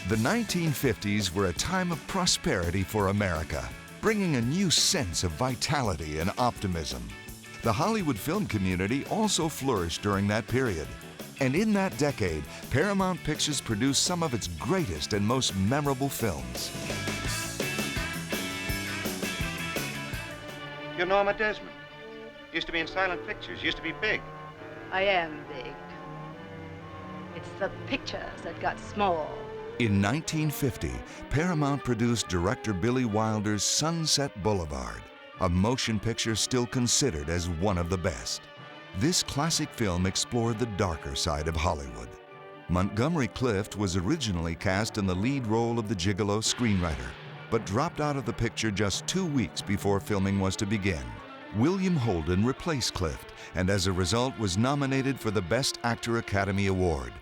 The 1950s were a time of prosperity for America, bringing a new sense of vitality and optimism. The Hollywood film community also flourished during that period. And in that decade, Paramount Pictures produced some of its greatest and most memorable films. You're Norma Desmond. Used to be in silent pictures, used to be big. I am big. It's the pictures that got small. In 1950, Paramount produced director Billy Wilder's Sunset Boulevard, a motion picture still considered as one of the best. This classic film explored the darker side of Hollywood. Montgomery Clift was originally cast in the lead role of the gigolo screenwriter, but dropped out of the picture just 2 weeks before filming was to begin. William Holden replaced Clift, and as a result was nominated for the Best Actor Academy Award.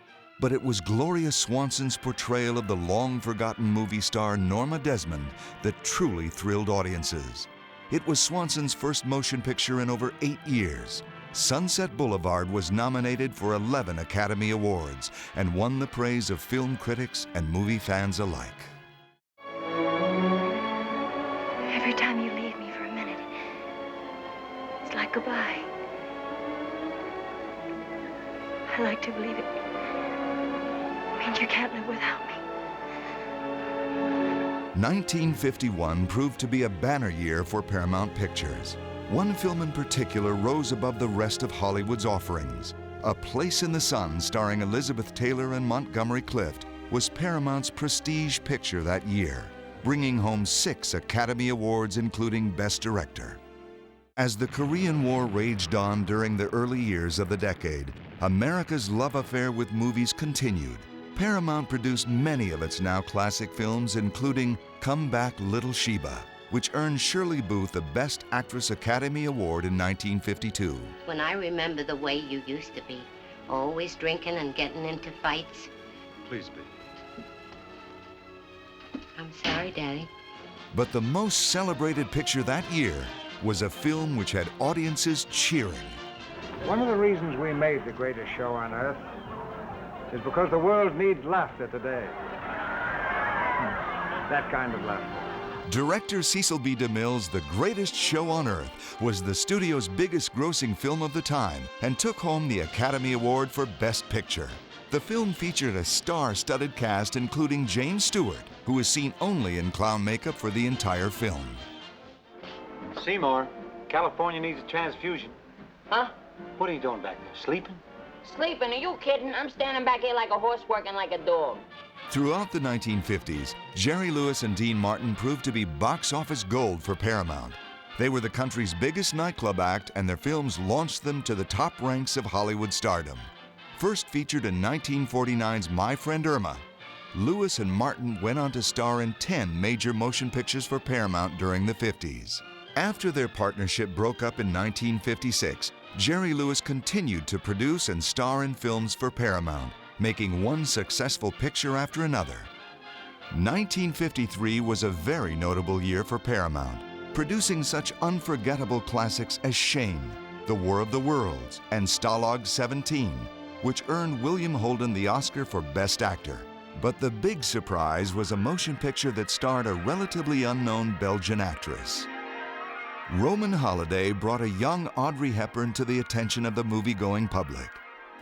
But it was Gloria Swanson's portrayal of the long-forgotten movie star Norma Desmond that truly thrilled audiences. It was Swanson's first motion picture in over 8 years. Sunset Boulevard was nominated for 11 Academy Awards and won the praise of film critics and movie fans alike. Every time you leave me for a minute, it's like goodbye. I like to believe it means you can't live without me. 1951 proved to be a banner year for Paramount Pictures. One film in particular rose above the rest of Hollywood's offerings. A Place in the Sun, starring Elizabeth Taylor and Montgomery Clift, was Paramount's prestige picture that year, bringing home 6 Academy Awards, including Best Director. As the Korean War raged on during the early years of the decade, America's love affair with movies continued. Paramount produced many of its now classic films, including Come Back Little Sheba, which earned Shirley Booth the Best Actress Academy Award in 1952. When I remember the way you used to be, always drinking and getting into fights. Please be. I'm sorry, Daddy. But the most celebrated picture that year was a film which had audiences cheering. One of the reasons we made the greatest show on earth is because the world needs laughter today. That kind of laughter. Director Cecil B. DeMille's The Greatest Show on Earth was the studio's biggest grossing film of the time and took home the Academy Award for Best Picture. The film featured a star-studded cast including James Stewart, who was seen only in clown makeup for the entire film. Seymour, California needs a transfusion. Huh? What are you doing back there, sleeping? Sleeping? Are you kidding? I'm standing back here like a horse working like a dog. Throughout the 1950s, Jerry Lewis and Dean Martin proved to be box office gold for Paramount. They were the country's biggest nightclub act, and their films launched them to the top ranks of Hollywood stardom. First featured in 1949's My Friend Irma, Lewis and Martin went on to star in 10 major motion pictures for Paramount during the 50s. After their partnership broke up in 1956, Jerry Lewis continued to produce and star in films for Paramount, making one successful picture after another. 1953 was a very notable year for Paramount, producing such unforgettable classics as Shane, The War of the Worlds, and Stalag 17, which earned William Holden the Oscar for Best Actor. But the big surprise was a motion picture that starred a relatively unknown Belgian actress. Roman Holiday brought a young Audrey Hepburn to the attention of the movie-going public.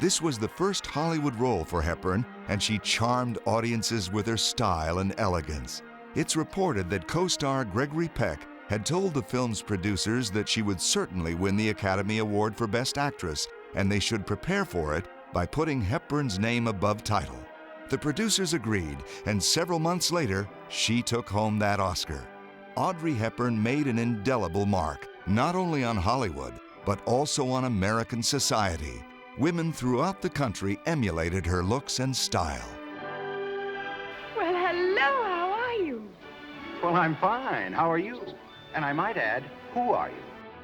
This was the first Hollywood role for Hepburn, and she charmed audiences with her style and elegance. It's reported that co-star Gregory Peck had told the film's producers that she would certainly win the Academy Award for Best Actress, and they should prepare for it by putting Hepburn's name above title. The producers agreed, and several months later, she took home that Oscar. Audrey Hepburn made an indelible mark, not only on Hollywood, but also on American society. Women throughout the country emulated her looks and style. Well, hello, how are you? Well, I'm fine. How are you? And I might add, who are you?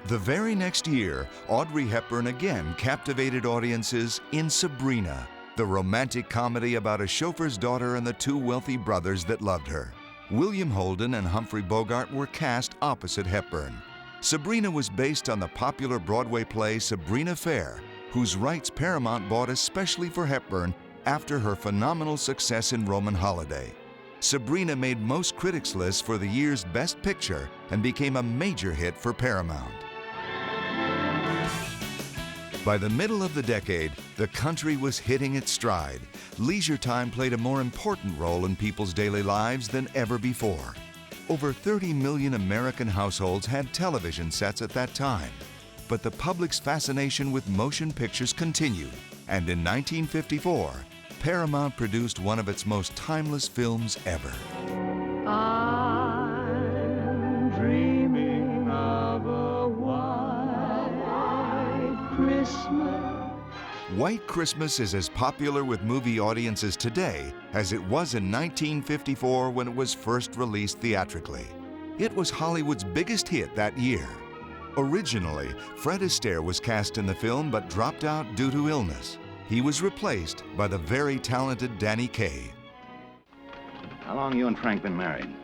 The very next year, Audrey Hepburn again captivated audiences in Sabrina, the romantic comedy about a chauffeur's daughter and the 2 wealthy brothers that loved her. William Holden and Humphrey Bogart were cast opposite Hepburn. Sabrina was based on the popular Broadway play Sabrina Fair, whose rights Paramount bought especially for Hepburn after her phenomenal success in Roman Holiday. Sabrina made most critics' lists for the year's Best Picture and became a major hit for Paramount. By the middle of the decade, the country was hitting its stride. Leisure time played a more important role in people's daily lives than ever before. Over 30 million American households had television sets at that time. But the public's fascination with motion pictures continued, and in 1954, Paramount produced one of its most timeless films ever. I'm dreaming of a white Christmas. White Christmas is as popular with movie audiences today as it was in 1954 when it was first released theatrically. It was Hollywood's biggest hit that year. Originally, Fred Astaire was cast in the film but dropped out due to illness. He was replaced by the very talented Danny Kaye. How long you and Frank been married?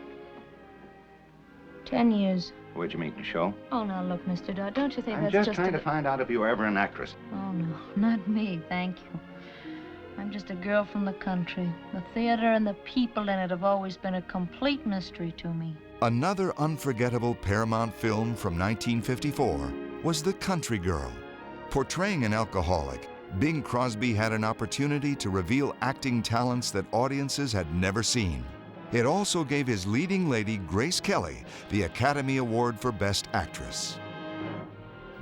10 years. Where'd you meet, the show? Oh, now look, Mr. Dodd, don't you think I'm that's just just trying a... to find out if you were ever an actress. Oh, no, not me, thank you. I'm just a girl from the country. The theater and the people in it have always been a complete mystery to me. Another unforgettable Paramount film from 1954 was The Country Girl. Portraying an alcoholic, Bing Crosby had an opportunity to reveal acting talents that audiences had never seen. It also gave his leading lady, Grace Kelly, the Academy Award for Best Actress.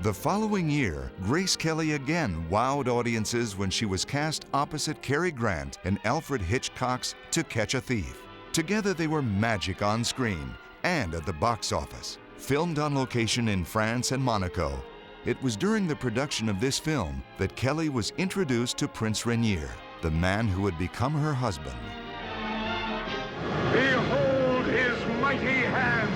The following year, Grace Kelly again wowed audiences when she was cast opposite Cary Grant in Alfred Hitchcock's To Catch a Thief. Together they were magic on screen and at the box office. Filmed on location in France and Monaco, it was during the production of this film that Kelly was introduced to Prince Rainier, the man who would become her husband. Behold his mighty hand!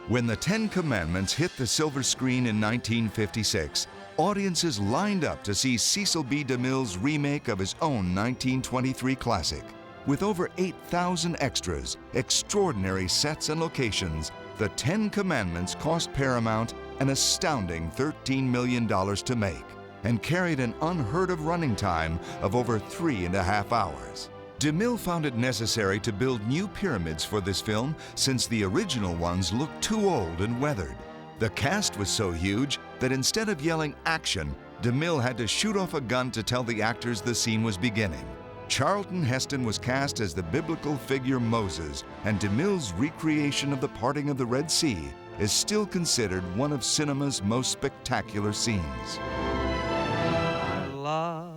When the Ten Commandments hit the silver screen in 1956, audiences lined up to see Cecil B. DeMille's remake of his own 1923 classic. With over 8,000 extras, extraordinary sets and locations, the Ten Commandments cost Paramount an astounding $13 million to make and carried an unheard-of running time of over 3.5 hours. DeMille found it necessary to build new pyramids for this film since the original ones looked too old and weathered. The cast was so huge that instead of yelling action, DeMille had to shoot off a gun to tell the actors the scene was beginning. Charlton Heston was cast as the biblical figure Moses, and DeMille's recreation of the parting of the Red Sea is still considered one of cinema's most spectacular scenes. I love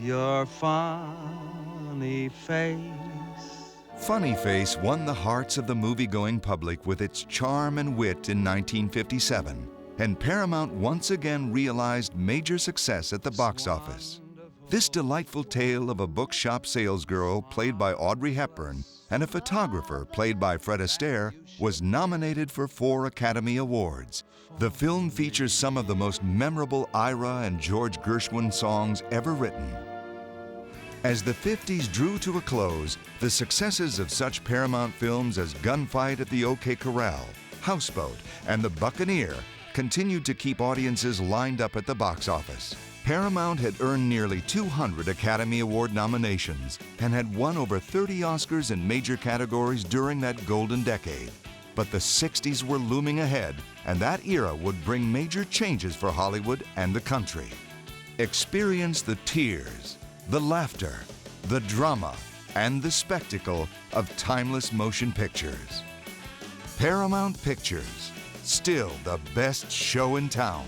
your funny face. Funny Face won the hearts of the movie-going public with its charm and wit in 1957, and Paramount once again realized major success at the box office. This delightful tale of a bookshop salesgirl played by Audrey Hepburn and a photographer played by Fred Astaire was nominated for 4 Academy Awards. The film features some of the most memorable Ira and George Gershwin songs ever written. As the 50s drew to a close, the successes of such Paramount films as Gunfight at the OK Corral, Houseboat, and The Buccaneer continued to keep audiences lined up at the box office. Paramount had earned nearly 200 Academy Award nominations and had won over 30 Oscars in major categories during that golden decade. But the 60s were looming ahead, and that era would bring major changes for Hollywood and the country. Experience the tears, the laughter, the drama, and the spectacle of timeless motion pictures. Paramount Pictures, still the best show in town.